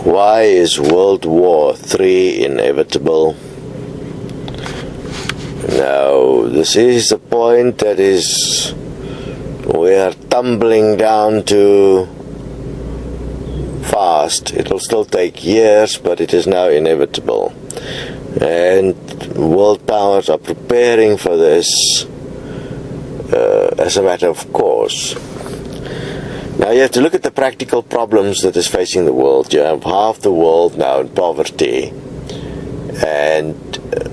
Why is World War III inevitable? Now, this is the point that is we are tumbling down to fast. It will still take years, but it is now inevitable. And world powers are preparing for this as a matter of course. Now you have to look at the practical problems that is facing the world. You have half the world now in poverty, and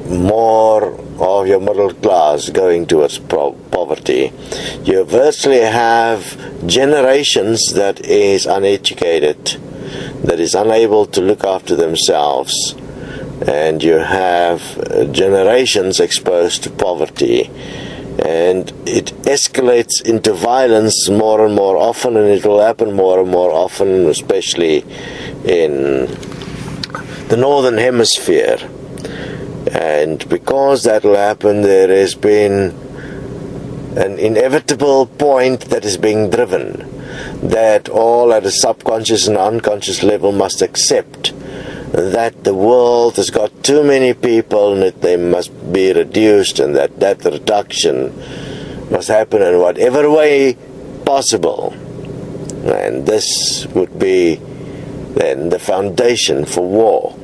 more of your middle class going towards poverty. You virtually have generations that is uneducated, that is unable to look after themselves, and you have generations exposed to poverty. And it escalates into violence more and more often, and it will happen more and more often, especially in the northern hemisphere. And because that will happen, there has been an inevitable point that is being driven, that all at a subconscious and unconscious level must accept that the world has got too many people and that they must be reduced, and that reduction must happen in whatever way possible. And this would be then the foundation for war.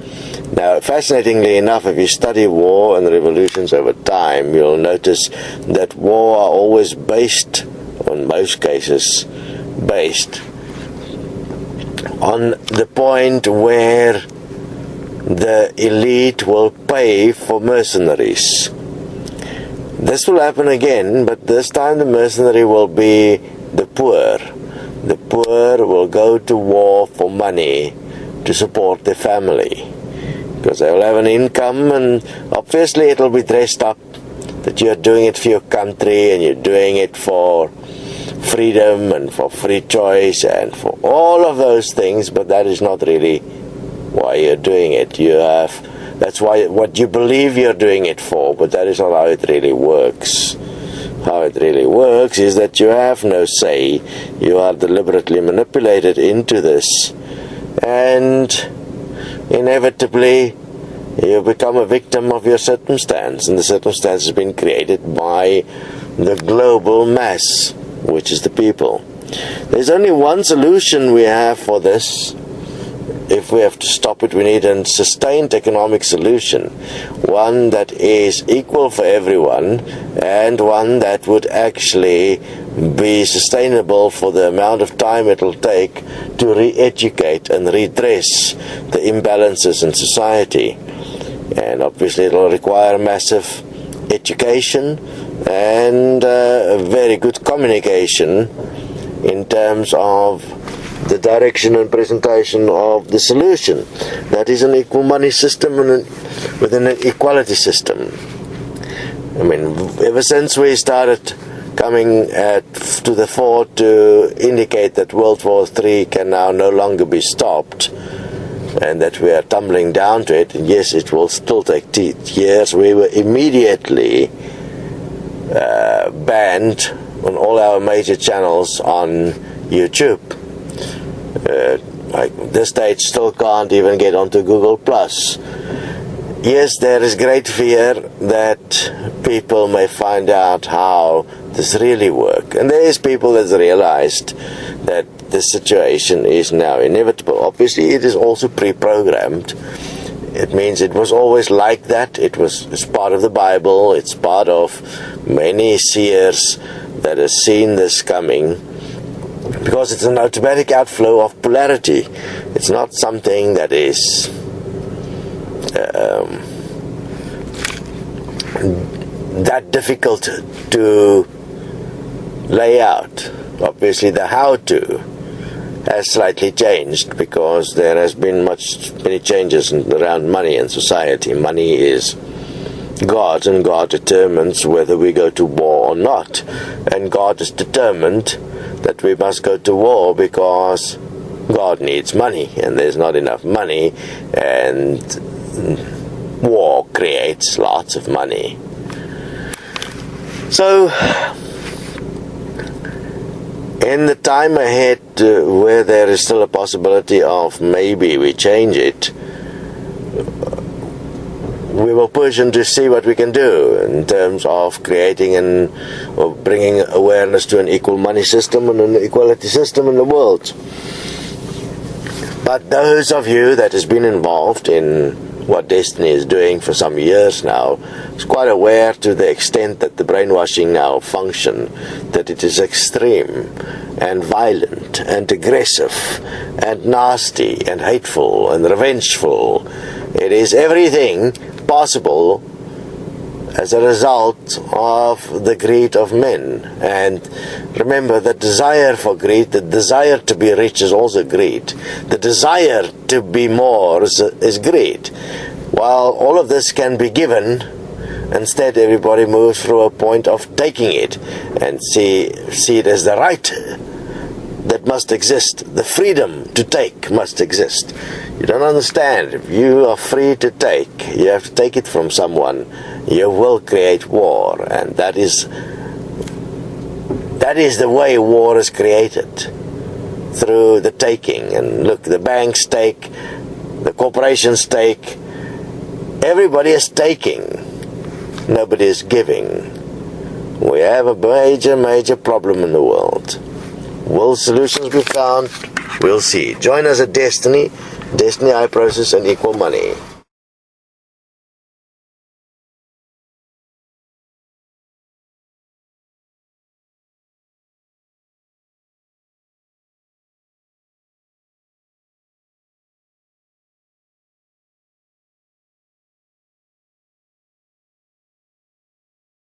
Now, fascinatingly enough, if you study war and revolutions over time, you'll notice that war are always based, in most cases, based on the point where the elite will pay for mercenaries. This will happen again, but this time the mercenary will be the poor. The poor will go to war for money to support their family, because they will have an income, and obviously it will be dressed up that you're doing it for your country and you're doing it for freedom and for free choice and for all of those things, but that is not really why you're doing it. That's why what you believe you're doing it for, but that is not how it really works. How it really works is that you have no say. You are deliberately manipulated into this, and inevitably you become a victim of your circumstance, and the circumstance has been created by the global mass, which is the people. There's only one solution we have for this. If we have to stop it, we need a sustained economic solution, one that is equal for everyone, and one that would actually be sustainable for the amount of time it will take to re-educate and redress the imbalances in society. And obviously it will require massive education and very good communication in terms of the direction and presentation of the solution. That is an equal money system within an equality system. I mean, ever since we started coming to the fore to indicate that World War III can now no longer be stopped, and that we are tumbling down to it, and yes, it will still take years, we were immediately banned on all our major channels on YouTube. Like this stage still can't even get onto Google+. Yes, there is great fear that people may find out how this really works, and there is people that's realized that this situation is now inevitable. Obviously it is also pre-programmed. It means it was always like that. It's part of the Bible. It's part of many seers that have seen this coming, because it's an automatic outflow of polarity. It's not something that is that difficult to lay out. Obviously the how-to has slightly changed, because there has been many changes around money in society. Money is God, and God determines whether we go to war or not. And God is determined that we must go to war because God needs money, and there's not enough money, and war creates lots of money. in the time ahead where there is still a possibility of maybe we change it, we will push and to see what we can do in terms of creating or bringing awareness to an equal money system and an equality system in the world. But those of you that has been involved in what desteni is doing for some years now is quite aware to the extent that the brainwashing now function, that it is extreme and violent and aggressive and nasty and hateful and revengeful. It is everything possible as a result of the greed of men. And remember, the desire for greed, the desire to be rich is also greed. The desire to be more is greed. While all of this can be given, instead everybody moves through a point of taking it and see it as the right that must exist. The freedom to take must exist. You don't understand. If you are free to take, you have to take it from someone. You will create war, and that is the way war is created, through the taking. And look, the banks take, the corporations take. Everybody is taking. Nobody is giving. We have a major problem in the world. Will solutions be found? We'll see. Join us at desteni, I Process and Equal Money.